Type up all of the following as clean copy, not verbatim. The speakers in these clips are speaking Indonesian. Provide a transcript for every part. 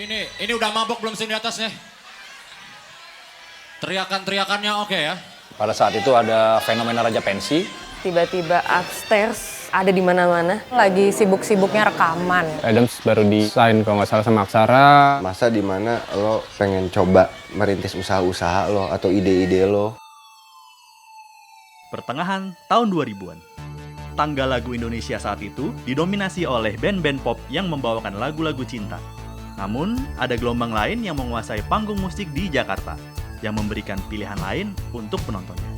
Ini udah mabok belum sini di atasnya? Teriakan-teriakannya oke ya? Pada saat itu ada fenomena raja pensi. Tiba-tiba upstairs ada di mana-mana. Lagi sibuk-sibuknya rekaman. Adams baru desain kalau nggak salah sama Aksara. Masa dimana lo pengen coba merintis usaha-usaha lo atau ide-ide lo. Pertengahan tahun 2000-an. Tangga lagu Indonesia saat itu didominasi oleh band-band pop yang membawakan lagu-lagu cinta. Namun, ada gelombang lain yang menguasai panggung musik di Jakarta, yang memberikan pilihan lain untuk penontonnya.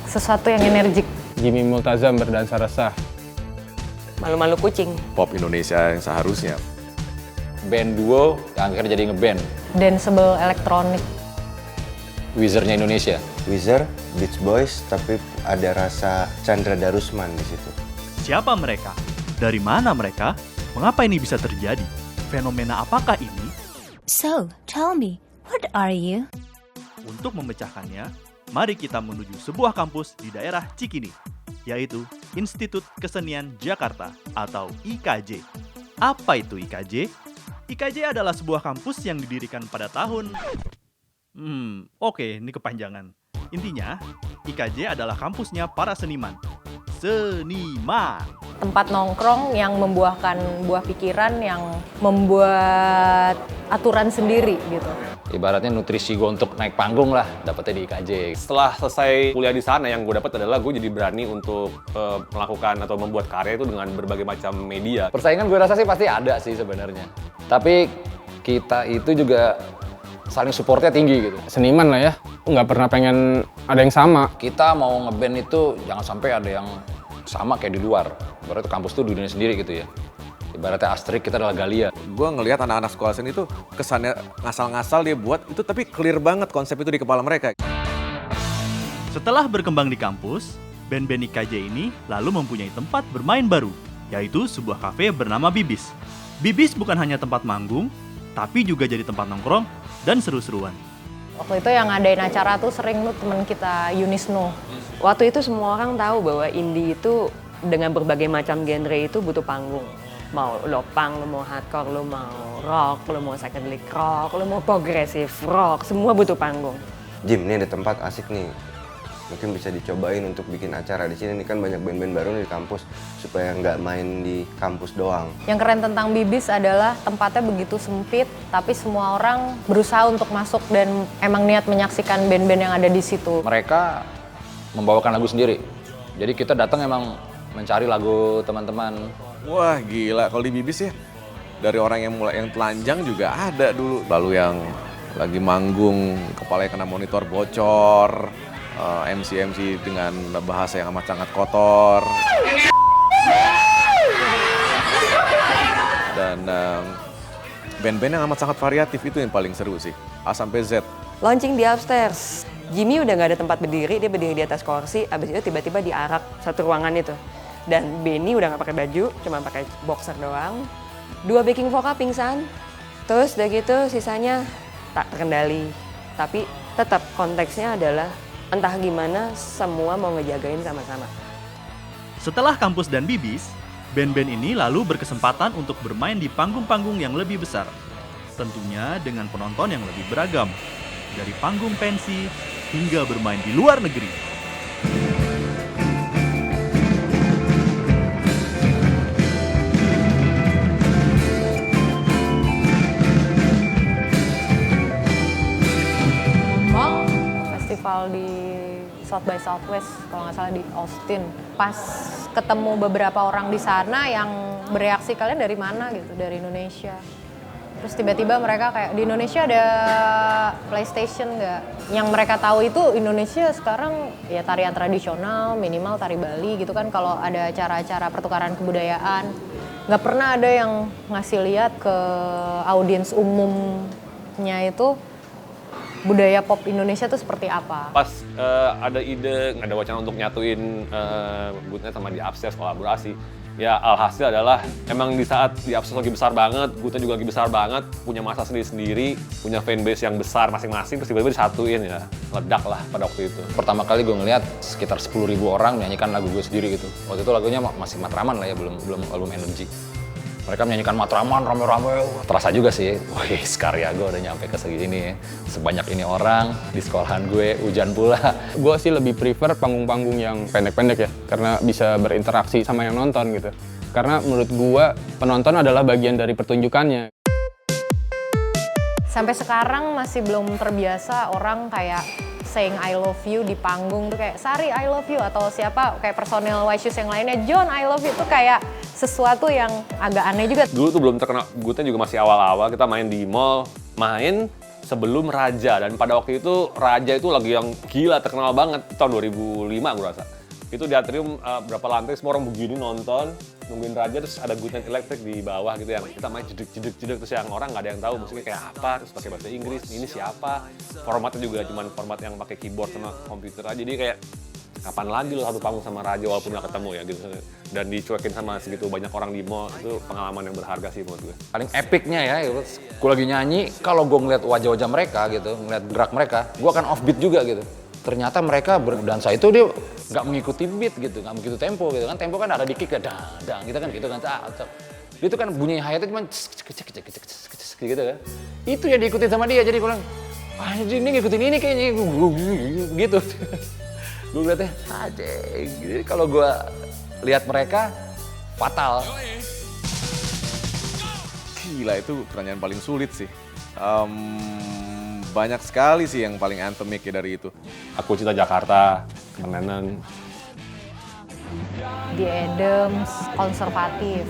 Sesuatu yang energik. Jimmy Multazam berdansa resah. Malu-malu kucing. Pop Indonesia yang seharusnya. Band duo yang akhirnya jadi ngeband. Danceable elektronik. Wizardnya Indonesia. Wizard, Beach Boys, tapi ada rasa Chandra Darusman di situ. Siapa mereka? Dari mana mereka? Mengapa ini bisa terjadi? Fenomena apakah ini? So, tell me, what are you? Untuk memecahkannya, mari kita menuju sebuah kampus di daerah Cikini, yaitu Institut Kesenian Jakarta atau IKJ. Apa itu IKJ? IKJ adalah sebuah kampus yang didirikan pada tahun... Oke, ini kepanjangan. Intinya, IKJ adalah kampusnya para seniman. Seniman! Tempat nongkrong yang membuahkan buah pikiran, yang membuat aturan sendiri gitu. Ibaratnya nutrisi gue untuk naik panggung lah, dapetnya di IKJ. Setelah selesai kuliah di sana, yang gue dapat adalah gue jadi berani untuk melakukan atau membuat karya itu dengan berbagai macam media. Persaingan gue rasa sih pasti ada sih sebenarnya. Tapi kita itu juga saling supportnya tinggi gitu. Seniman lah ya, nggak pernah pengen ada yang sama. Kita mau ngeband itu jangan sampai ada yang sama kayak di luar. Ibaratnya kampus tuh dunia sendiri gitu ya. Ibaratnya Astrid, kita adalah Galia. Gue ngelihat anak-anak sekolah seni itu kesannya ngasal-ngasal dia buat itu, tapi clear banget konsep itu di kepala mereka. Setelah berkembang di kampus, band-band IKJ ini lalu mempunyai tempat bermain baru, yaitu sebuah kafe bernama Bibis. Bibis bukan hanya tempat manggung, tapi juga jadi tempat nongkrong dan seru-seruan. Waktu itu yang ngadain acara tuh sering tuh teman kita Yunisno. Waktu itu semua orang tahu bahwa indie itu dengan berbagai macam genre itu butuh panggung. Mau lo punk, lo mau hardcore, lo mau rock, lo mau psychedelic rock, lo mau progressive rock, semua butuh panggung. Jim, ini ada tempat asik nih. Mungkin bisa dicobain untuk bikin acara di sini. Ini kan banyak band-band baru nih di kampus, supaya nggak main di kampus doang. Yang keren tentang Bibis adalah tempatnya begitu sempit, tapi semua orang berusaha untuk masuk dan emang niat menyaksikan band-band yang ada di situ. Mereka membawakan lagu sendiri. Jadi kita datang emang mencari lagu teman-teman. Wah gila, kalau di Bibis ya dari orang yang mulai yang telanjang juga ada dulu. Lalu yang lagi manggung kepalanya kena monitor bocor, MC dengan bahasa yang amat sangat kotor. Dan band-band yang amat sangat variatif itu yang paling seru sih, A sampai Z. Launching di upstairs, Jimmy udah nggak ada tempat berdiri, dia berdiri di atas kursi, abis itu tiba-tiba diarak satu ruangan itu. Dan Benny udah nggak pakai baju, cuma pakai boxer doang. 2 backing vokal pingsan, terus udah gitu sisanya tak terkendali. Tapi tetap konteksnya adalah entah gimana semua mau ngejagain sama-sama. Setelah kampus dan Bibis, band-band ini lalu berkesempatan untuk bermain di panggung-panggung yang lebih besar. Tentunya dengan penonton yang lebih beragam, dari panggung pensi hingga bermain di luar negeri. Festival di South by Southwest, kalau nggak salah di Austin. Pas ketemu beberapa orang di sana yang bereaksi, kalian dari mana gitu, dari Indonesia. Terus tiba-tiba mereka kayak, di Indonesia ada PlayStation nggak? Yang mereka tahu itu Indonesia sekarang ya tarian tradisional, minimal tari Bali gitu kan. Kalau ada acara-acara pertukaran kebudayaan, nggak pernah ada yang ngasih lihat ke audiens umumnya itu budaya pop Indonesia tuh seperti apa. Pas ada ide, ada wacana untuk nyatuin Goodnight sama di Upstairs kolaborasi. Ya alhasil adalah emang di saat di Upstairs lagi besar banget, Goodnight juga lagi besar banget, punya masa sendiri-sendiri, punya fanbase yang besar masing-masing, terus tiba-tiba disatuin ya, ledak lah pada waktu itu. Pertama kali gue ngeliat sekitar 10.000 orang menyanyikan lagu gue sendiri gitu. Waktu itu lagunya masih Matraman lah ya, belum album Energy. Mereka menyanyikan Matraman rame-rame, terasa juga sih, wih karya gue udah nyampe ke segini, sebanyak ini orang, di sekolahan gue, hujan pula. Gue sih lebih prefer panggung-panggung yang pendek-pendek ya, karena bisa berinteraksi sama yang nonton gitu. Karena menurut gue, penonton adalah bagian dari pertunjukannya. Sampai sekarang masih belum terbiasa orang kayak saying I love you di panggung tuh kayak Sari I love you atau siapa kayak personel White Shoes yang lainnya John I love you tuh kayak sesuatu yang agak aneh juga. Dulu tuh belum terkenal, gue juga masih awal-awal, kita main di mall, main sebelum Raja, dan pada waktu itu Raja itu lagi yang gila, terkenal banget, tahun 2005 gue rasa. Itu di atrium berapa lantai, semua orang begini nonton, nungguin Raja, terus ada Good Night Electric di bawah gitu yang kita main jeduk, terus yang orang nggak ada yang tahu musiknya kayak apa, terus pakai bahasa Inggris, ini siapa, formatnya juga cuman format yang pakai keyboard sama komputer aja, jadi kayak kapan lagi lo satu panggung sama Raja walaupun nggak ketemu ya gitu, dan dicuekin sama segitu banyak orang di mall, itu pengalaman yang berharga sih menurut gue. Paling epicnya ya, gue lagi nyanyi, kalau gue ngeliat wajah-wajah mereka gitu, ngeliat gerak mereka, gue akan offbeat juga gitu. Ternyata mereka berdansa itu dia nggak mengikuti beat gitu, nggak mengikuti tempo gitu kan. Tempo kan ada di kick ya, dang gitu kan. Dia itu kan bunyi hi-hatnya cuma gitu kan. Itu yang diikutin sama dia, jadi gue bilang, ah ini ngikutin ini kayaknya gitu. Gue liatnya, ajeng. Jadi kalau gue lihat mereka, fatal. Gila, itu pertanyaan paling sulit sih. Banyak sekali sih yang paling anthemic ya dari itu. Aku Cinta Jakarta, Kemenan. The Adams, konservatif.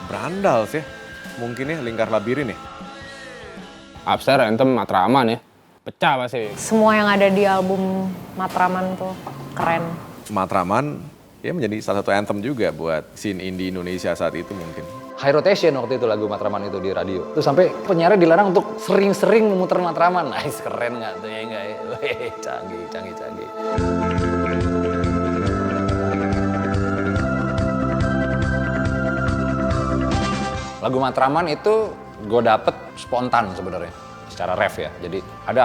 Berandal sih, mungkin ya Lingkar Labirin ya. Upstairs, Anthem, Matraman ya. Pecah pasti. Semua yang ada di album Matraman tuh keren. Matraman ya menjadi salah satu anthem juga buat scene indie Indonesia saat itu mungkin. High rotation waktu itu lagu Matraman itu di radio. Terus sampai penyiarnya dilarang untuk sering-sering memutar Matraman. Nice, keren nggak tuh ya nggak ya? Canggih. Lagu Matraman itu gue dapet spontan sebenarnya, secara ref ya. Jadi ada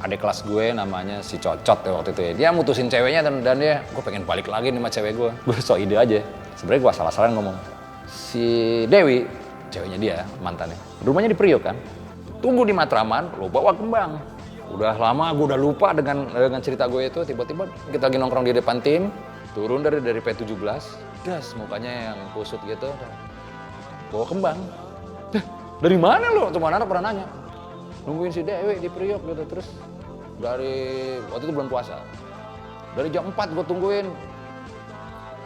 adik kelas gue namanya si Cocot ya waktu itu ya. Dia mutusin ceweknya dan dia, gue pengen balik lagi nih sama cewek gue. Gue so ide aja. Sebenarnya gue salah-salah ngomong. Si Dewi, ceweknya dia, mantannya, rumahnya di Priok kan. Tunggu di Matraman, lo bawa kembang. Udah lama gue udah lupa dengan cerita gue itu, tiba-tiba kita lagi nongkrong di depan tim, turun dari P17, das mukanya yang kusut gitu, bawa kembang. Dari mana lo? Tuh mana pernah nanya. Nungguin si Dewi di Priok gitu, terus dari, waktu itu bulan puasa. Dari jam 4 gue tungguin,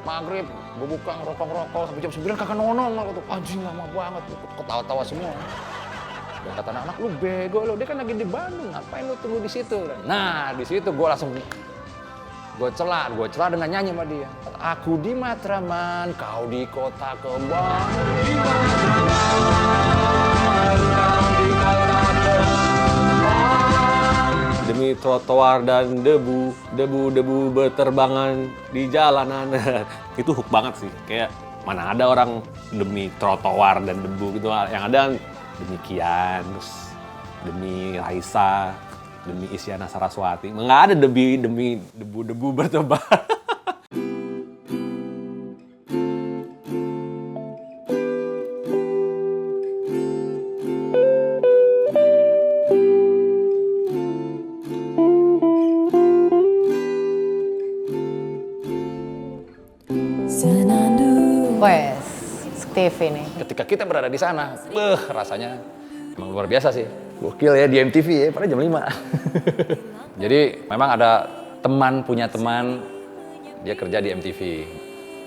maghrib, gue buka ngerokok-ngerokok, sampai jam 9 kakak nonong. Anjing lama banget, ketawa-tawa semua. Dan kata anak-anak, lu bego lo, dia kan lagi di Bandung, ngapain lu tunggu di situ? Nah, di situ gue langsung, gue celah dengan nyanyi sama dia. Aku di Matraman, kau di kota kembang. Di Matraman, kau di kota kembang. Demi trotoar dan debu berterbangan di jalanan. Itu hook banget sih, kayak mana ada orang demi trotoar dan debu gitu, yang ada demikian, terus demi Raisa, demi Isyana Saraswati, nggak ada demi debu bertebar. Wes, Steve ini. Ketika kita berada di sana, rasanya emang luar biasa sih. Gokil ya di MTV ya, pada jam 5. Jadi memang ada punya teman, dia kerja di MTV.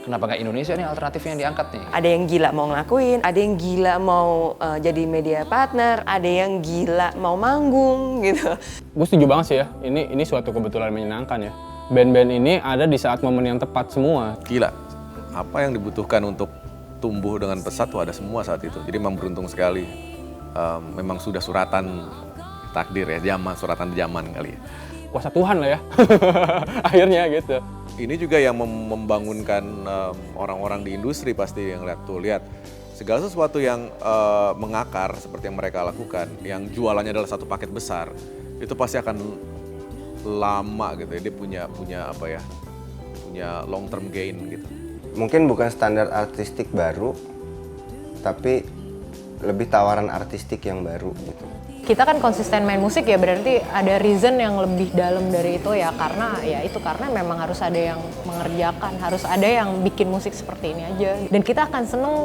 Kenapa nggak Indonesia nih alternatifnya yang diangkat nih? Ada yang gila mau ngelakuin, ada yang gila mau jadi media partner, ada yang gila mau manggung gitu. Gue setuju banget sih ya, ini suatu kebetulan menyenangkan ya. Band-band ini ada di saat momen yang tepat semua. Gila, apa yang dibutuhkan untuk tumbuh dengan pesat tuh ada semua saat itu. Jadi memang beruntung sekali. Memang sudah suratan takdir ya, suratan zaman kali ya. Kuasa Tuhan lah ya, akhirnya gitu. Ini juga yang membangunkan orang-orang di industri pasti yang lihat segala sesuatu yang mengakar seperti yang mereka lakukan, yang jualannya adalah satu paket besar, itu pasti akan lama gitu ya, dia punya apa ya, punya long term gain gitu. mungkin bukan standar artistik baru, tapi lebih tawaran artistik yang baru gitu. Kita kan konsisten main musik ya, berarti ada reason yang lebih dalam dari itu ya, karena memang harus ada yang mengerjakan, harus ada yang bikin musik seperti ini aja. Dan kita akan seneng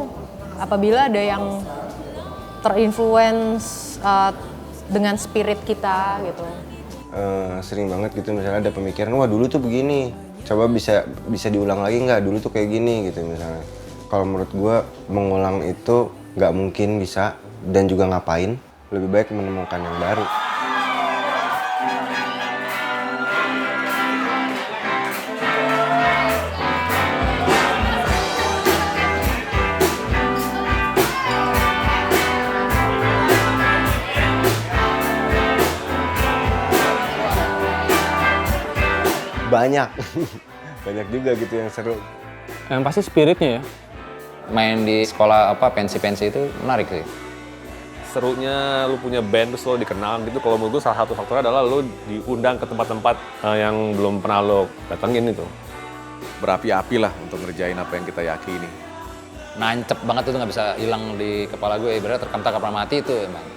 apabila ada yang terinfluence dengan spirit kita gitu. Sering banget gitu misalnya ada pemikiran, wah dulu tuh begini, coba bisa diulang lagi nggak, dulu tuh kayak gini gitu misalnya. Kalau menurut gue mengulang itu nggak mungkin bisa dan juga ngapain, lebih baik menemukan yang baru. Banyak, banyak juga gitu yang seru. Yang pasti spiritnya ya. Main di sekolah pensi-pensi itu menarik sih. Serunya lu punya band terus lo dikenal gitu, kalau menurut gue salah satu faktornya adalah lu diundang ke tempat-tempat yang belum pernah lo datengin itu. Berapi-api lah untuk ngerjain apa yang kita yakini. Nancep banget itu nggak bisa hilang di kepala gue, ibaratnya terkam-takam mati itu emang.